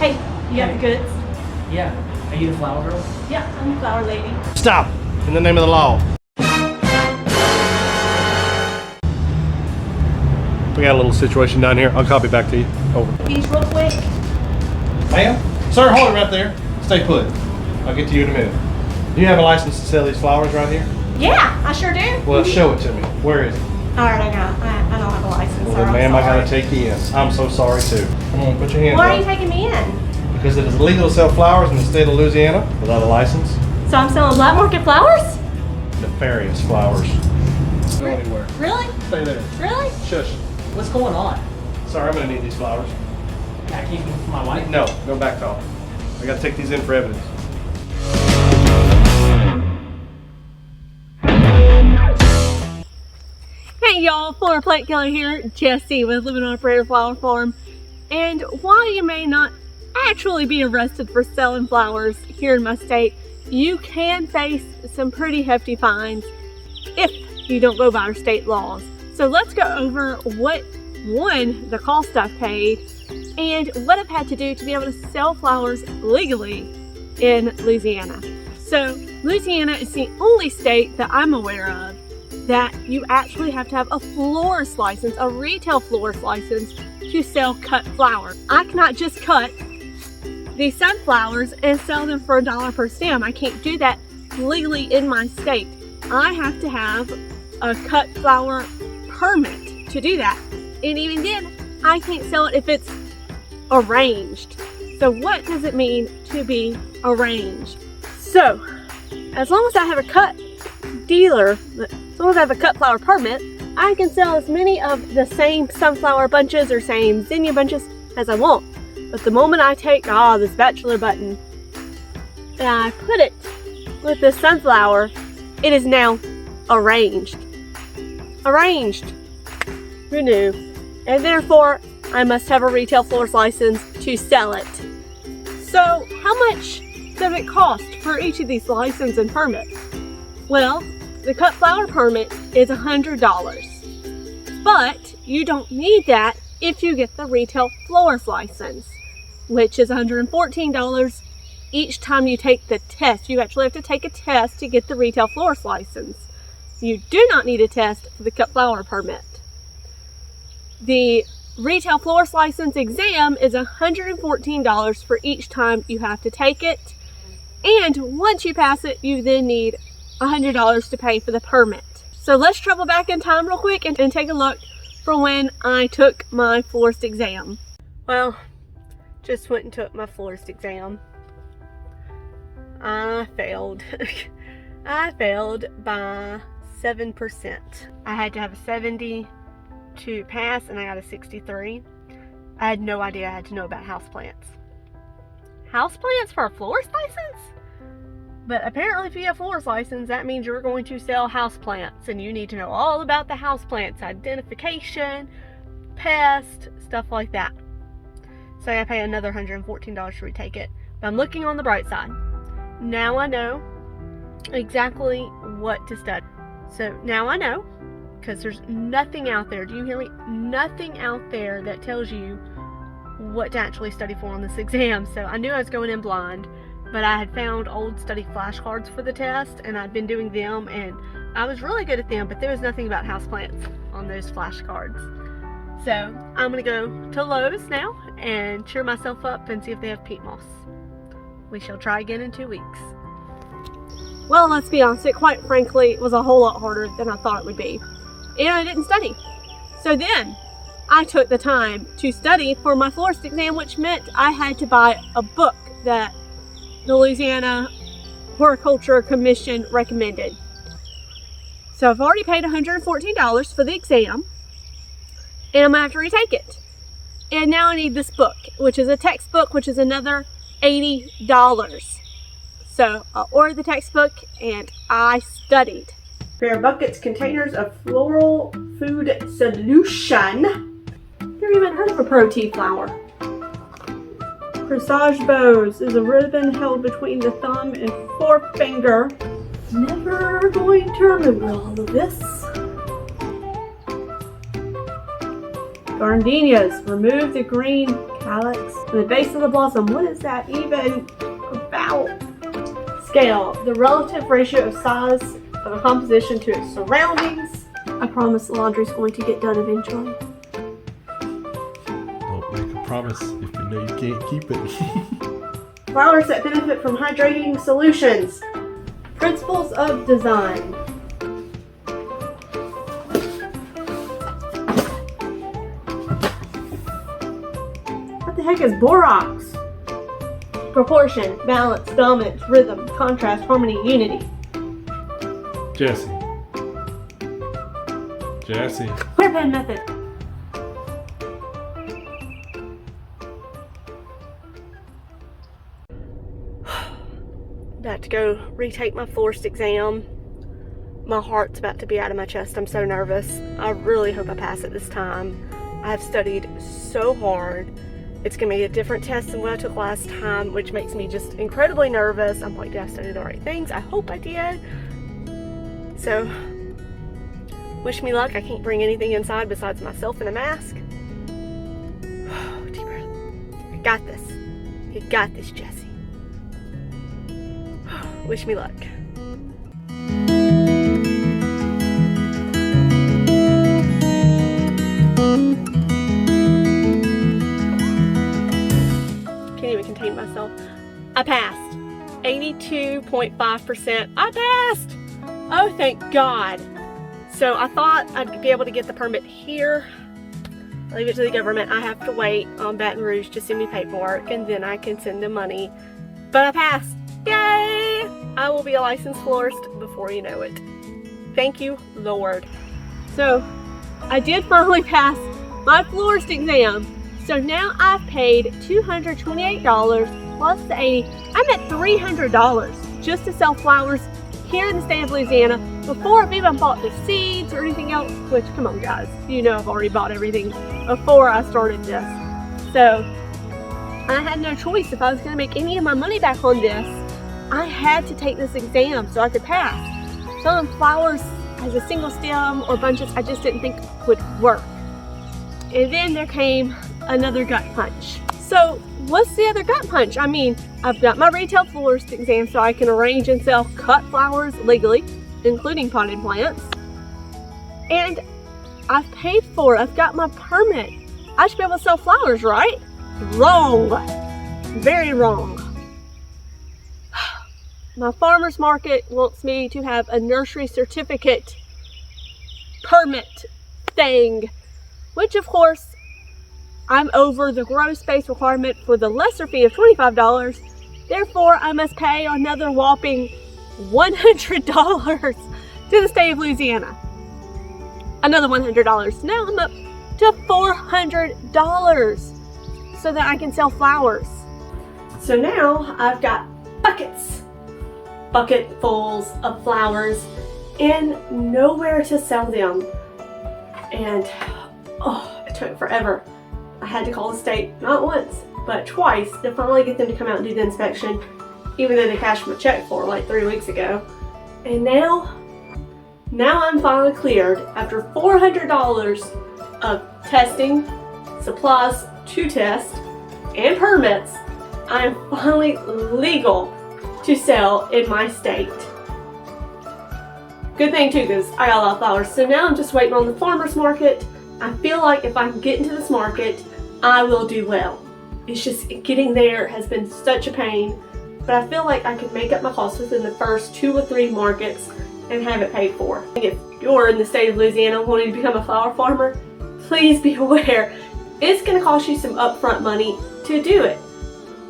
Hey, you got the goods? Yeah. Are you the flower girl? Yeah, I'm the flower lady. Stop! In the name of the law. We got a little situation down here. I'll copy back to you. Over. These real quick. Ma'am? Sir, hold it right there. Stay put. I'll get to you in a minute. Do you have a license to sell these flowers right here? Yeah, I sure do. Well, show it to me. Where is it? All right, I don't have a license. Well, sir. then, ma'am, I'm I gotta sorry. take you in. I'm so sorry, too. Come on, put your hands Why up. are you taking me in? Because it is illegal to sell flowers in the state of Louisiana without a license. So I'm selling black market flowers? Nefarious flowers. Go anywhere. Really? Stay there. Really? Shush. What's going on? Sorry, I'm gonna need these flowers. Can I keep them for my wife? No, go back off. I gotta take these in for evidence. Hey y'all, Flower Plate Killer here, Jesse with Living on a Prairie Flower Farm. And while you may not actually be arrested for selling flowers here in my state, you can face some pretty hefty fines if you don't go by our state laws. So let's go over the cost I've paid and what I've had to do to be able to sell flowers legally in Louisiana. So Louisiana is the only state that I'm aware of that you actually have to have a florist license, a retail florist license to sell cut flowers. I cannot just cut these sunflowers and sell them for $1 per stem. I can't do that legally in my state. I have to have a cut flower permit to do that. And even then, I can't sell it if it's arranged. So what does it mean to be arranged? So, as long as I have a cut dealer, as long as I have a cut flower permit, I can sell as many of the same sunflower bunches or same zinnia bunches as I want. But the moment I take this bachelor button and I put it with the sunflower, it is now arranged. Arranged. Who knew? And therefore, I must have a retail florist license to sell it. So, how much does it cost for each of these license and permits? Well, the cut flower permit is $100, but you don't need that if you get the retail florist license, which is $114 each time you take the test. You actually have to take a test to get the retail florist license. You do not need a test for the cut flower permit. The retail florist license exam is $114 for each time you have to take it, and once you pass it, you then need $100 to pay for the permit. So let's travel back in time real quick and take a look for when I took my florist exam. Well, just went and took my florist exam. I failed. I failed by 7%. I had to have a 70 to pass and I got a 63. I had no idea I had to know about houseplants. Houseplants for a florist license? But apparently if you have a florist license, that means you're going to sell houseplants and you need to know all about the houseplants, identification, pest, stuff like that. So I pay another $114 to retake it. But I'm looking on the bright side. Now I know exactly what to study. So now I know, because there's nothing out there, do you hear me? Nothing out there that tells you what to actually study for on this exam. So I knew I was going in blind. But I had found old study flashcards for the test and I'd been doing them and I was really good at them, but there was nothing about houseplants on those flashcards. So I'm gonna go to Lowe's now and cheer myself up and see if they have peat moss. We shall try again in 2 weeks. Well, let's be honest, it quite frankly was a whole lot harder than I thought it would be. And I didn't study. So then I took the time to study for my florist exam, which meant I had to buy a book that the Louisiana Horticulture Commission recommended. So I've already paid $114 for the exam and I'm gonna have to retake it. And now I need this book, which is a textbook, which is another $80. So I ordered the textbook and I studied. Pair of buckets, containers of floral food solution. Never even heard of a pro-tea flower. Corsage bows is a ribbon held between the thumb and forefinger. Never going to remember all of this. Gardenias, remove the green calyx, and the base of the blossom. What is that even about? Scale, the relative ratio of size of a composition to its surroundings. I promise the laundry's going to get done eventually. Don't make a promise if you know you can't keep it. Flowers that benefit from hydrating solutions. Principles of design. What the heck is borax? Proportion, balance, dominance, rhythm, contrast, harmony, unity. Jesse. Clear pen method. About to go retake my florist exam. My heart's about to be out of my chest. I'm so nervous. I really hope I pass it this time. I have studied so hard. It's going to be a different test than what I took last time, which makes me just incredibly nervous. I'm like, did I study the right things? I hope I did. So, wish me luck. I can't bring anything inside besides myself and a mask. Deep breath. I got this. You got this, Jesse. Wish me luck. Can't even contain myself. I passed. 82.5%. I passed! Oh, thank God. So I thought I'd be able to get the permit here. Leave it to the government. I have to wait on Baton Rouge to send me paperwork, and then I can send them money. But I passed. Yay! I will be a licensed florist before you know it. Thank you, Lord. So, I did finally pass my florist exam. So now I've paid $228 plus the $80. I'm at $300 just to sell flowers here in the state of Louisiana before I've even bought the seeds or anything else. Which, come on guys, you know I've already bought everything before I started this. So, I had no choice. If I was going to make any of my money back on this, I had to take this exam so I could pass. Selling flowers as a single stem or bunches, I just didn't think would work. And then there came another gut punch. So what's the other gut punch? I mean, I've got my retail florist exam so I can arrange and sell cut flowers legally, including potted plants. And I've paid for it. I've got my permit. I should be able to sell flowers, right? Wrong. Very wrong. My farmer's market wants me to have a nursery certificate permit thing, which of course I'm over the grow space requirement for the lesser fee of $25. Therefore, I must pay another whopping $100 to the state of Louisiana. Another $100. Now I'm up to $400 so that I can sell flowers. So now I've got bucketfuls of flowers and nowhere to sell them. And it took forever. I had to call the state not once but twice to finally get them to come out and do the inspection, even though they cashed my check for like 3 weeks ago. And now I'm finally cleared after $400 of testing, supplies to test, and permits. I am finally legal to sell in my state. Good thing too, because I got a lot of flowers. So now I'm just waiting on the farmer's market. I feel like if I can get into this market, I will do well. It's just getting there has been such a pain, but I feel like I can make up my costs within the first 2 or 3 markets and have it paid for. If you're in the state of Louisiana wanting to become a flower farmer, please be aware it's going to cost you some upfront money to do it.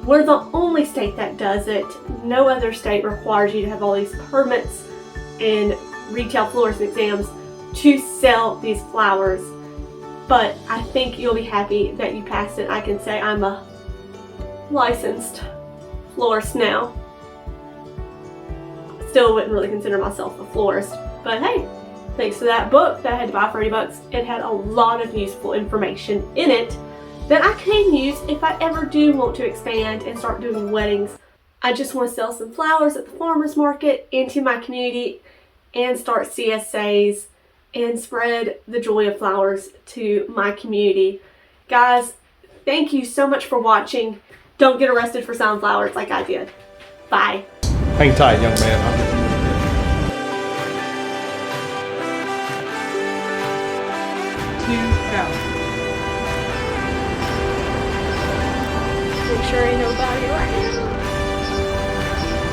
We're the only state that does it. No other state requires you to have all these permits and retail florist exams to sell these flowers. But I think you'll be happy that you passed it. I can say I'm a licensed florist now. Still wouldn't really consider myself a florist, but hey, thanks to that book that I had to buy for $80, it had a lot of useful information in it that I can use if I ever do want to expand and start doing weddings. I just want to sell some flowers at the farmer's market into my community and start CSAs and spread the joy of flowers to my community. Guys, Thank you so much for watching. Don't get arrested for selling flowers like I did. Bye. Hang tight, young man. I'll get you. Make sure ain't nobody around.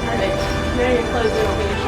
Alright, now you're closing on me.